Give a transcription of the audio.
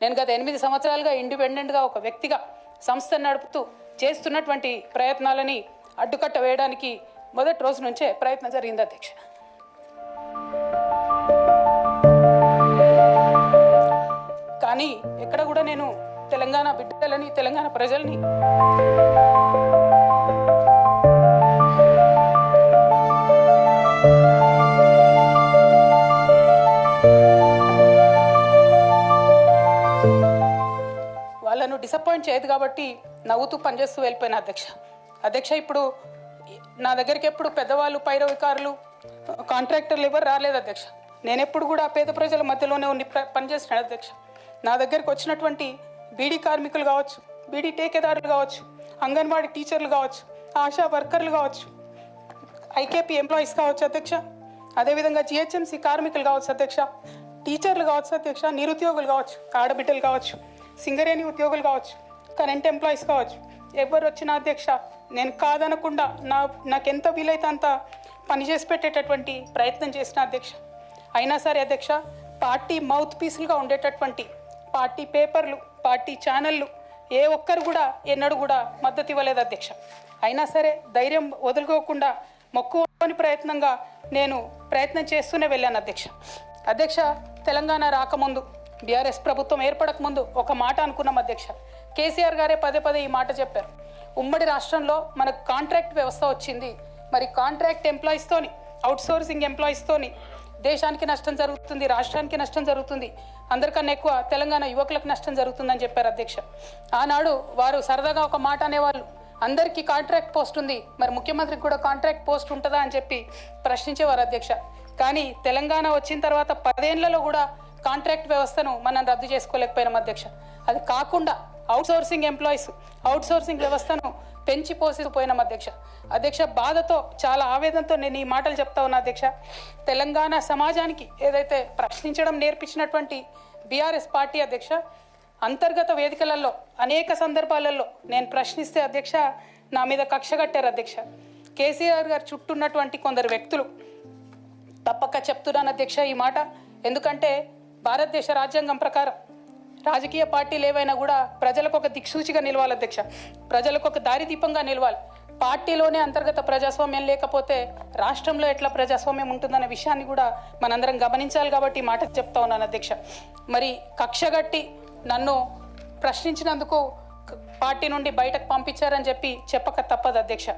నేను గత 8 సంవత్సరాలుగా ఇండిపెండెంట్గా ఒక వ్యక్తిగా సంస్థను నడుపుతూ చేస్తున్నటువంటి ప్రయత్నాలని అడ్డుకట్ట వేయడానికి మొదటి రోజు నుంచే ప్రయత్నం జరిగింది అధ్యక్ష. కానీ ఎక్కడ కూడా నేను తెలంగాణ బిడ్డలని, తెలంగాణ ప్రజల్ని వాళ్ళను డిసప్పాయింట్ చేయదు కాబట్టి నవ్వుతూ పనిచేస్తూ వెళ్ళిపోయిన అధ్యక్ష. ఇప్పుడు నా దగ్గరికి ఎప్పుడు పెద్దవాళ్ళు, పైరవికారులు, కాంట్రాక్టర్లు ఎవరు రాలేదు అధ్యక్ష. నేను ఎప్పుడు కూడా పేద ప్రజల మధ్యలోనే ఉండి పనిచేస్తున్నాను అధ్యక్ష. నా దగ్గరికి వచ్చినటువంటి బీడీ కార్మికులు కావచ్చు, బీడీ టేకేదారులు కావచ్చు, అంగన్వాడీ టీచర్లు కావచ్చు, ఆశా వర్కర్లు కావచ్చు, ఐకేపీ ఎంప్లాయీస్ కావచ్చు అధ్యక్ష, అదేవిధంగా జిహెచ్ఎంసీ కార్మికులు కావచ్చు అధ్యక్ష, టీచర్లు కావచ్చు అధ్యక్ష, నిరుద్యోగులు కావచ్చు, ఆడబిడ్డలు కావచ్చు, సింగరేణి ఉద్యోగులు కావచ్చు, కరెంట్ ఎంప్లాయీస్ కావచ్చు, ఎవరు వచ్చినా అధ్యక్ష నేను కాదనకుండా నాకెంత వీలైతే అంత పనిచేసి పెట్టేటటువంటి ప్రయత్నం చేసిన అధ్యక్ష. అయినా సరే అధ్యక్ష, పార్టీ మౌత్ పీసులుగా ఉండేటటువంటి పార్టీ పేపర్లు, పార్టీ ఛానళ్ళు ఏ ఒక్కరు కూడా ఎన్నడూ కూడా మద్దతు ఇవ్వలేదు అధ్యక్ష. అయినా సరే ధైర్యం వదులుకోకుండా మొక్కువని ప్రయత్నంగా నేను ప్రయత్నం చేస్తూనే వెళ్ళాను అధ్యక్ష. తెలంగాణ రాకముందు, బీఆర్ఎస్ ప్రభుత్వం ఏర్పడకముందు ఒక మాట అనుకున్నాం అధ్యక్ష. కేసీఆర్ గారే పదే ఈ మాట చెప్పారు. ఉమ్మడి రాష్ట్రంలో మనకు కాంట్రాక్ట్ వ్యవస్థ వచ్చింది, మరి కాంట్రాక్ట్ ఎంప్లాయీస్తోని, అవుట్సోర్సింగ్ ఎంప్లాయీస్తోని దేశానికి నష్టం జరుగుతుంది, రాష్ట్రానికి నష్టం జరుగుతుంది, అందరికన్నా ఎక్కువ తెలంగాణ యువకులకు నష్టం జరుగుతుందని చెప్పారు అధ్యక్ష. ఆనాడు వారు సరదాగా ఒక మాట అనేవాళ్ళు, అందరికీ కాంట్రాక్ట్ పోస్ట్ ఉంది, మరి ముఖ్యమంత్రికి కూడా కాంట్రాక్ట్ పోస్ట్ ఉంటుందా అని చెప్పి ప్రశ్నించేవారు అధ్యక్ష. కానీ తెలంగాణ వచ్చిన తర్వాత 10 ఏళ్లలో కూడా కాంట్రాక్ట్ వ్యవస్థను మనం రద్దు చేసుకోలేకపోయినాం అధ్యక్ష. అది కాకుండా అవుట్సోర్సింగ్ ఎంప్లాయీస్, అవుట్సోర్సింగ్ వ్యవస్థను పెంచి పోసిపోయినాం అధ్యక్ష. బాధతో, చాలా ఆవేదనతో నేను ఈ మాటలు చెప్తా ఉన్నా అధ్యక్ష. తెలంగాణ సమాజానికి ఏదైతే ప్రశ్నించడం నేర్పించినటువంటి బీఆర్ఎస్ పార్టీ అధ్యక్ష, అంతర్గత వేదికలలో అనేక సందర్భాలలో నేను ప్రశ్నిస్తే అధ్యక్ష నా మీద కక్ష కట్టారు అధ్యక్ష. కేసీఆర్ గారు చుట్టూ ఉన్నటువంటి కొందరు వ్యక్తులు, తప్పక చెప్తున్నాను అధ్యక్ష ఈ మాట, ఎందుకంటే భారతదేశ రాజ్యాంగం ప్రకారం రాజకీయ పార్టీలు ఏవైనా కూడా ప్రజలకు ఒక దిక్సూచిగా నిలవాలి అధ్యక్ష, ప్రజలకు ఒక దారిదీపంగా నిలవాలి. పార్టీలోనే అంతర్గత ప్రజాస్వామ్యం లేకపోతే రాష్ట్రంలో ఎట్లా ప్రజాస్వామ్యం ఉంటుందనే విషయాన్ని కూడా మనందరం గమనించాలి. కాబట్టి మాట చెప్తా ఉన్నాను అధ్యక్ష. మరి కక్షగట్టి నన్ను ప్రశ్నించినందుకు పార్టీ నుండి బయటకు పంపించారని చెప్పి చెప్పక తప్పదు అధ్యక్ష.